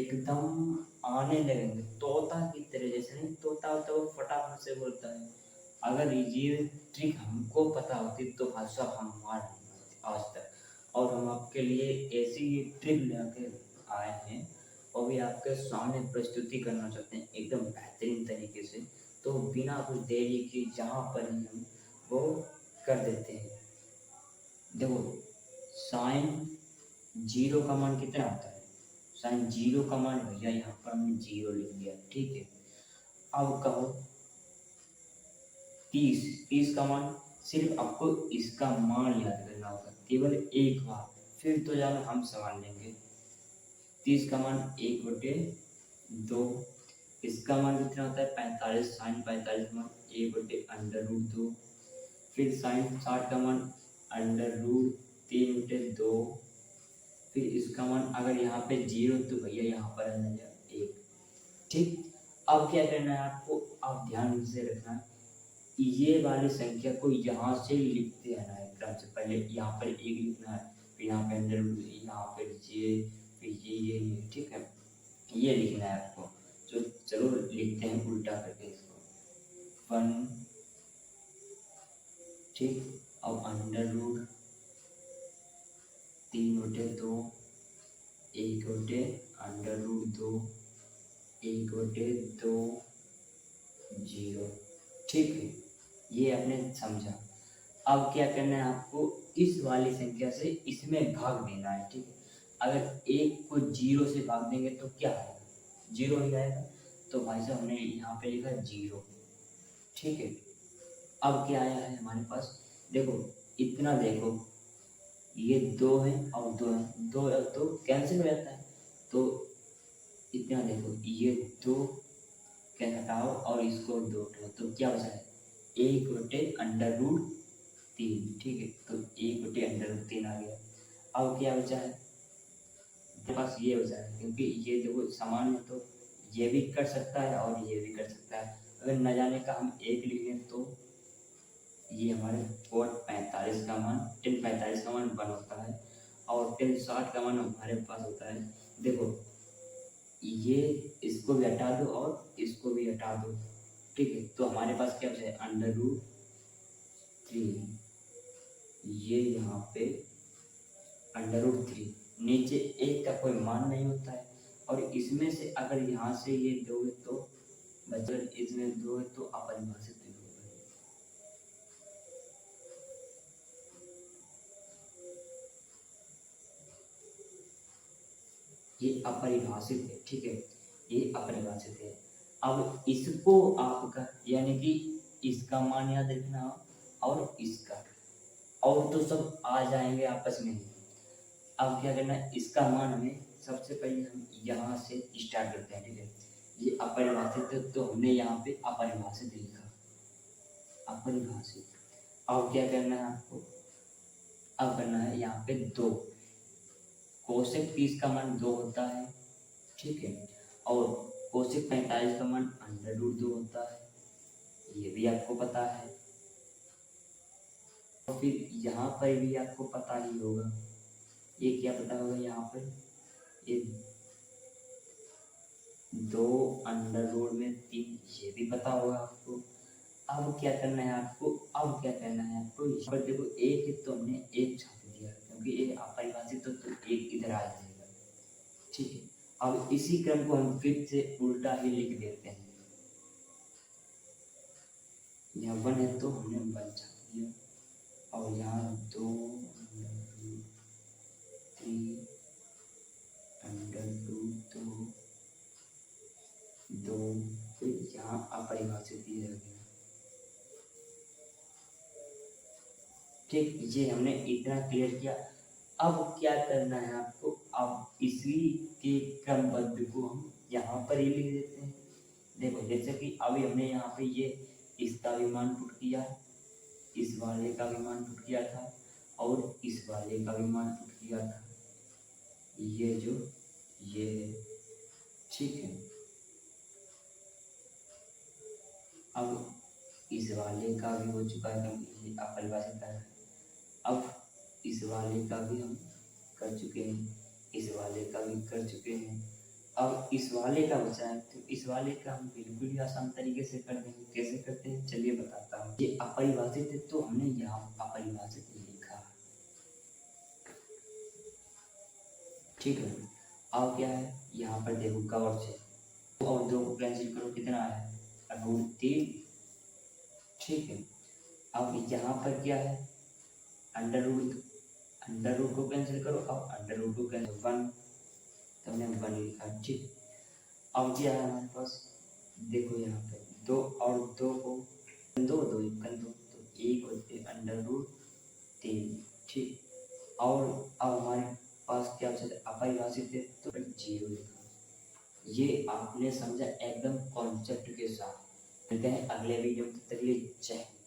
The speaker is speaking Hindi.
एकदम आने लगेंगे, तोता की तरह। जैसे नहीं तोता होता है वो फटाफट से बोलता है। अगर ये ट्रिक हमको पता होती तो भाई साहब हम मार नहीं पाते आज तक। और हम आपके लिए ऐसी ट्रिक लेके आए हैं और भी आपके सामने प्रस्तुति करना चाहते हैं एकदम बेहतरीन तरीके से। तो बिना कुछ देरी के जहाँ पर ही हम वो कर देते हैं। देखो, साइन जीरो का मान कितना होता है? साइन जीरो का मान भैया यहाँ पर हमने जीरो लिख दिया, ठीक है। अब कहो 30, 30 का मान। सिर्फ आपको इसका मान याद करना होगा केवल एक बार, फिर तो जानो हम संभाल लेंगे। 30 का मान 1/2। इसका मान कितना होता है 45, साइन 45 का मान 1/√2। फिर साइन 60 का मान √3/2। फिर इसका मान अगर यहाँ पे 0 तो भैया यहाँ पर आ जाएगा 1, ठीक। अब क्या करना है आपको, आप ध्यान से रखना, ये वाली संख्या को यहाँ से लिखते रहना है क्रम से। पहले यहाँ पर 1 लिखना है, फिर यहाँ पे अंदर, यहाँ पर ये, फिर ये, ठीक है। ये लिखना है आपको। तो चलो लिखते हैं उल्टा करके इसको। 1, ठीक। अब √3/2, 1/√2, 1/2, 0, ठीक है। ये आपने समझा। अब क्या करना है आपको, इस वाली संख्या से इसमें भाग देना है, ठीक है। अगर 1 को 0 से भाग देंगे तो क्या आएगा? 0 ही आएगा। तो भाई साहब हमने यहाँ पे लिखा 0, ठीक है। अब क्या आया है हमारे पास, देखो इतना, देखो ये 2 है और 2 है, 2 और 2 कैंसिल हो जाता है। तो इतना देखो, ये 2 क्या हटाओ और इसको 2 हटाओ तो क्या बचा है 1/√3, ठीक है। तो 1/√3 आ गया। अब क्या बचा है मेरे पास, ये बचा है, क्योंकि ये देखो समान है तो ये भी कर सकता है और ये भी कर सकता है। अगर न जाने का हम 1 लिख लें तो ये हमारे 45 का मान, 45 का मान 1 होता है और 60 का मान हमारे पास होता है। देखो ये इसको भी हटा दो और इसको भी हटा दो, ठीक है। तो हमारे पास क्या बचा है √3। ये यहाँ पे √3, नीचे 1 का कोई मान नहीं होता है। और इसमें से अगर यहाँ से ये दोगे तो बचल, इसमें 2 है तो अपरिभाषित होगा। ये अपरिभाषित है, ठीक है। ये अपरिभाषित है। अब इसको आपका यानी कि इसका मान याद रखना और इसका, और तो सब आ जाएंगे आपस में ही। अब क्या करना है, इसका मान हमें सबसे पहले हम यहाँ से स्टार्ट करते हैं, ठीक है। ये अपरिभाषित है तो हमने यहाँ पे अपरिभाषित लिखा, अपरिभाषित। अब क्या करना है आपको, अब करना है यहाँ पे 2, कोसेक 30 का मान 2 होता है, ठीक है। और कोसेक 45 का मान √2 होता है, ये भी आपको पता है। और फिर यहाँ पर भी आपको पता ही होगा, ये क्या पता होगा यहाँ पर, ये 2√3, ये भी पता होगा आपको। अब क्या करना है आपको, अब क्या करना है आपको, यहाँ पर देखो 1 है तो हमने 1 छाप दिया क्योंकि ये अपरिभाषित तो 1 इधर आ जाएगा, ठीक है। अब इसी क्रम को हम फिर से उल्टा ही लिख देते हैं। यहाँ 1 है तो हमने 1 छाप दिया और यहाँ 2√3 2, फिर यहाँ अपरिभाषित ही रह गया, ठीक। ये हमने इतना क्लियर किया। अब क्या करना है आपको, अब इसी के क्रमबद्ध को हम यहाँ पर ही लिख देते हैं। देखो जैसे कि अभी हमने यहाँ पे ये इसका भी मान पुट किया, इस वाले का भी मान पुट किया था और इस वाले का भी मान पुट किया था, ये जो ये है, ठीक है। अब इस वाले का भी हो चुका है क्योंकि ये अपरिभाषित है। अब इस वाले का भी हम कर चुके हैं, इस वाले का भी कर चुके हैं। अब इस वाले का बचा है, तो इस वाले का हम बिल्कुल ही आसान तरीके से कर देंगे। कैसे करते हैं चलिए बताता हूँ। ये अपरिभाषित है तो हमने यहाँ अपरिभाषित लिखा, ठीक है। अब क्या है यहाँ पर देखो गौर से, और 2 को कैंसिल करो कितना है √3, ठीक है। अब यहाँ पर क्या है अंडर रूट को कैंसिल करो, अब अंडर रूट को कैंसिल 1, तो हमने 1 लिखा, ठीक। अब क्या है हमारे पास देखो यहाँ पे 2 और 2 को 2 2 1 2, तो 1 होते √3, ठीक। और अब हमारे पास क्या बचा अपरिभाषित है तो 0 लिखा। ये आपने समझा एकदम कॉन्सेप्ट के साथ। मिलते हैं अगले वीडियो में, तब तक के लिए जय हिंद।